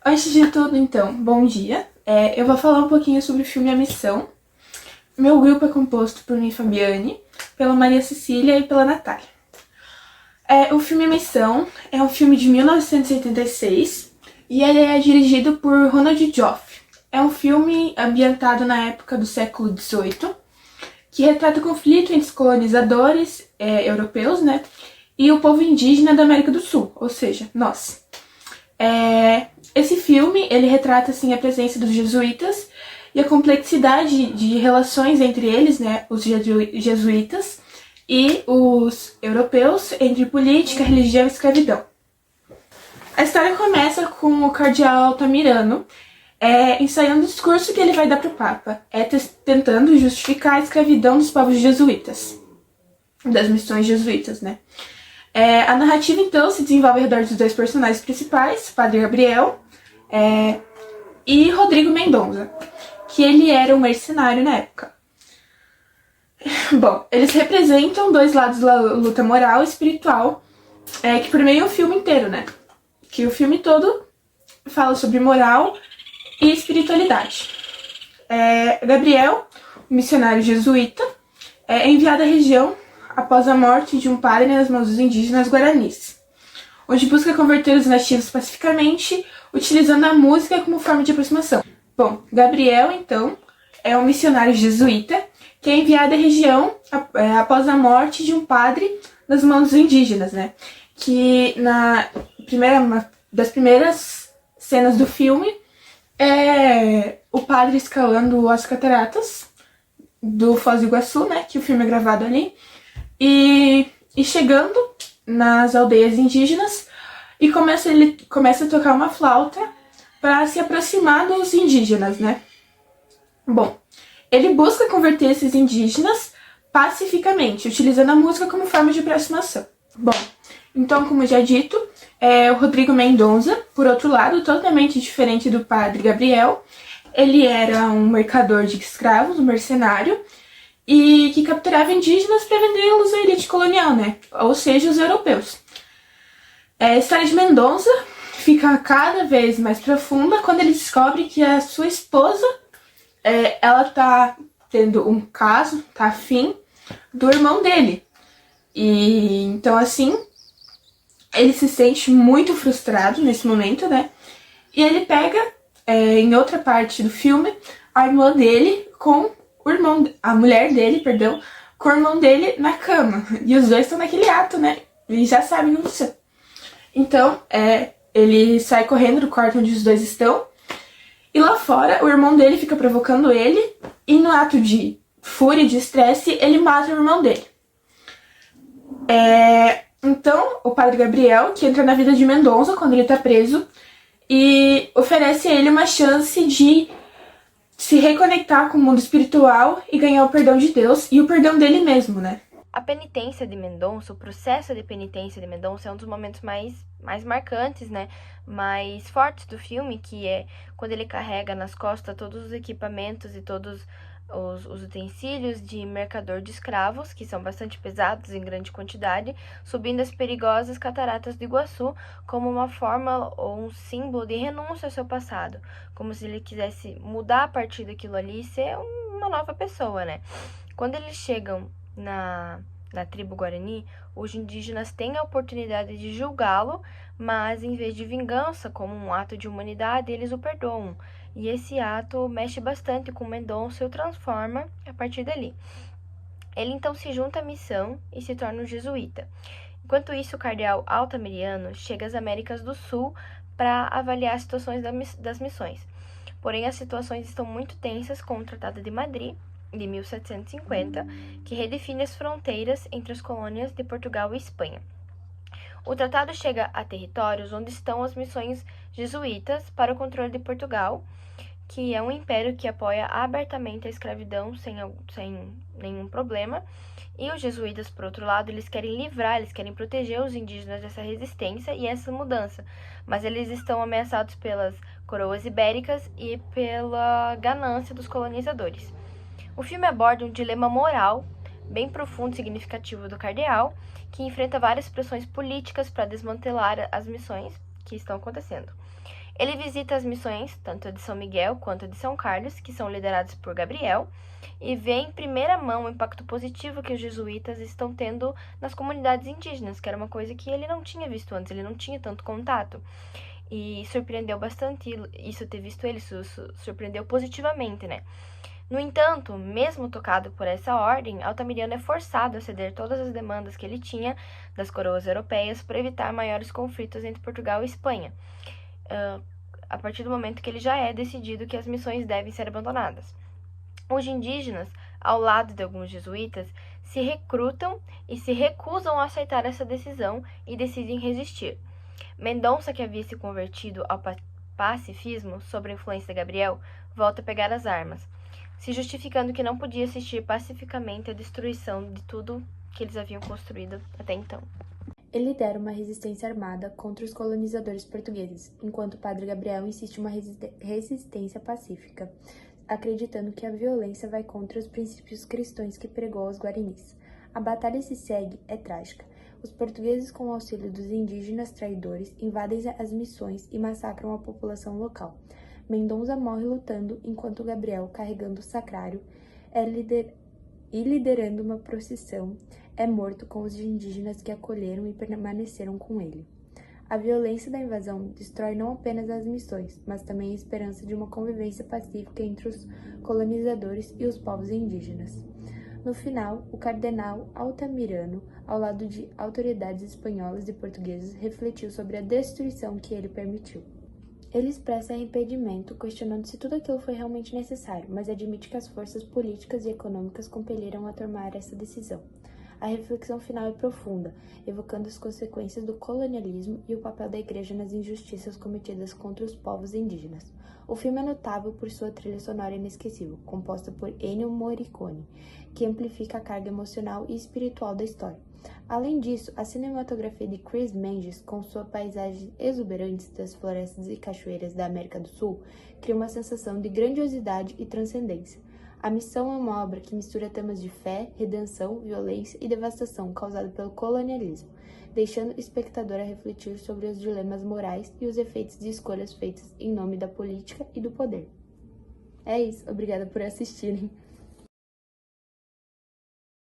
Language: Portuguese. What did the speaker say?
Antes de tudo, então, bom dia. Eu vou falar um pouquinho sobre o filme A Missão. Meu grupo é composto por mim, Fabiane, pela Maria Cecília e pela Natália. O filme A Missão é um filme de 1986 e ele é dirigido por Ronald Joffe. É um filme ambientado na época do século XVIII, que retrata o conflito entre os colonizadores europeus, né, e o povo indígena da América do Sul, ou seja, nós. Esse filme, ele retrata, assim, a presença dos jesuítas e a complexidade de relações entre eles, né, os jesuítas e os europeus, entre política, religião e escravidão. A história começa com o cardeal Altamirano ensaiando o discurso que ele vai dar para o Papa, tentando justificar a escravidão dos povos jesuítas, das missões jesuítas, né. A narrativa, então, se desenvolve ao redor dos dois personagens principais, Padre Gabriel e Rodrigo Mendonça, que ele era um mercenário na época. Bom, eles representam dois lados da luta moral e espiritual, que permeiam o filme inteiro, né? Que o filme todo fala sobre moral e espiritualidade. Gabriel, um missionário jesuíta, é enviado à região após a morte de um padre nas mãos dos indígenas guaranis, onde busca converter os nativos pacificamente, utilizando a música como forma de aproximação. Bom, Gabriel, então, é um missionário jesuíta que é enviado à região após a morte de um padre nas mãos dos indígenas, né? Que uma das primeiras cenas do filme é o padre escalando as cataratas do Foz do Iguaçu, né? Que o filme é gravado ali. E chegando nas aldeias indígenas, e ele começa a tocar uma flauta para se aproximar dos indígenas, né? Bom, ele busca converter esses indígenas pacificamente, utilizando a música como forma de aproximação. Bom, então, como já dito, o Rodrigo Mendonça, por outro lado, totalmente diferente do padre Gabriel. Ele era um mercador de escravos, um mercenário, e que capturava indígenas para vendê-los à elite colonial, né? Ou seja, os europeus. A história de Mendonça fica cada vez mais profunda quando ele descobre que a sua esposa, ela tá tendo um caso, tá afim do irmão dele. E então, assim, ele se sente muito frustrado nesse momento, né? E ele pega, em outra parte do filme, a irmã dele com a mulher dele, perdão, com o irmão dele na cama. E os dois estão naquele ato, né? Eles já sabem o que aconteceu. Então, ele sai correndo do quarto onde os dois estão. E lá fora, o irmão dele fica provocando ele. E no ato de fúria e de estresse, ele mata o irmão dele. Então, o padre Gabriel, que entra na vida de Mendonça quando ele tá preso, e oferece a ele uma chance de se reconectar com o mundo espiritual e ganhar o perdão de Deus e o perdão dele mesmo, né? A penitência de Mendonça, o processo de penitência de Mendonça é um dos momentos mais marcantes, né? Mais fortes do filme, que é quando ele carrega nas costas todos os equipamentos e todos os utensílios de mercador de escravos, que são bastante pesados em grande quantidade, subindo as perigosas cataratas do Iguaçu como uma forma ou um símbolo de renúncia ao seu passado, como se ele quisesse mudar a partir daquilo ali e ser uma nova pessoa, né? Quando eles chegam na tribo Guarani, os indígenas têm a oportunidade de julgá-lo, mas em vez de vingança, como um ato de humanidade, eles o perdoam. E esse ato mexe bastante com Mendonça e o transforma a partir dali. Ele então se junta à missão e se torna um jesuíta. Enquanto isso, o cardeal Altamirano chega às Américas do Sul para avaliar as situações das missões. Porém, as situações estão muito tensas com o Tratado de Madrid, de 1750, que redefine as fronteiras entre as colônias de Portugal e Espanha. O tratado chega a territórios onde estão as missões jesuítas para o controle de Portugal, que é um império que apoia abertamente a escravidão sem nenhum problema. E os jesuítas, por outro lado, eles querem proteger os indígenas dessa resistência e essa mudança, mas eles estão ameaçados pelas coroas ibéricas e pela ganância dos colonizadores. O filme aborda um dilema moral bem profundo e significativo do cardeal, que enfrenta várias pressões políticas para desmantelar as missões que estão acontecendo. Ele visita as missões, tanto a de São Miguel quanto a de São Carlos, que são lideradas por Gabriel, e vê em primeira mão o impacto positivo que os jesuítas estão tendo nas comunidades indígenas, que era uma coisa que ele não tinha visto antes, ele não tinha tanto contato. E surpreendeu bastante isso, ter visto ele, isso surpreendeu positivamente, né? No entanto, mesmo tocado por essa ordem, Altamirano é forçado a ceder todas as demandas que ele tinha das coroas europeias para evitar maiores conflitos entre Portugal e Espanha, a partir do momento que ele já é decidido que as missões devem ser abandonadas. Os indígenas, ao lado de alguns jesuítas, se recrutam e se recusam a aceitar essa decisão e decidem resistir. Mendonça, que havia se convertido ao pacifismo sob a influência de Gabriel, volta a pegar as armas, se justificando que não podia assistir pacificamente à destruição de tudo que eles haviam construído até então. Ele lidera uma resistência armada contra os colonizadores portugueses, enquanto o padre Gabriel insiste em uma resistência pacífica, acreditando que a violência vai contra os princípios cristãos que pregou aos guarinis. A batalha se segue é trágica. Os portugueses, com o auxílio dos indígenas traidores, invadem as missões e massacram a população local. Mendonça morre lutando, enquanto Gabriel, carregando o sacrário e liderando uma procissão, é morto com os indígenas que acolheram e permaneceram com ele. A violência da invasão destrói não apenas as missões, mas também a esperança de uma convivência pacífica entre os colonizadores e os povos indígenas. No final, o cardeal Altamirano, ao lado de autoridades espanholas e portuguesas, refletiu sobre a destruição que ele permitiu. Ele expressa arrependimento, questionando se tudo aquilo foi realmente necessário, mas admite que as forças políticas e econômicas compeliram a tomar essa decisão. A reflexão final é profunda, evocando as consequências do colonialismo e o papel da Igreja nas injustiças cometidas contra os povos indígenas. O filme é notável por sua trilha sonora inesquecível, composta por Ennio Morricone, que amplifica a carga emocional e espiritual da história. Além disso, a cinematografia de Chris Menges, com sua paisagem exuberante das florestas e cachoeiras da América do Sul, cria uma sensação de grandiosidade e transcendência. A Missão é uma obra que mistura temas de fé, redenção, violência e devastação causada pelo colonialismo, deixando o espectador a refletir sobre os dilemas morais e os efeitos de escolhas feitas em nome da política e do poder. É isso, obrigada por assistirem.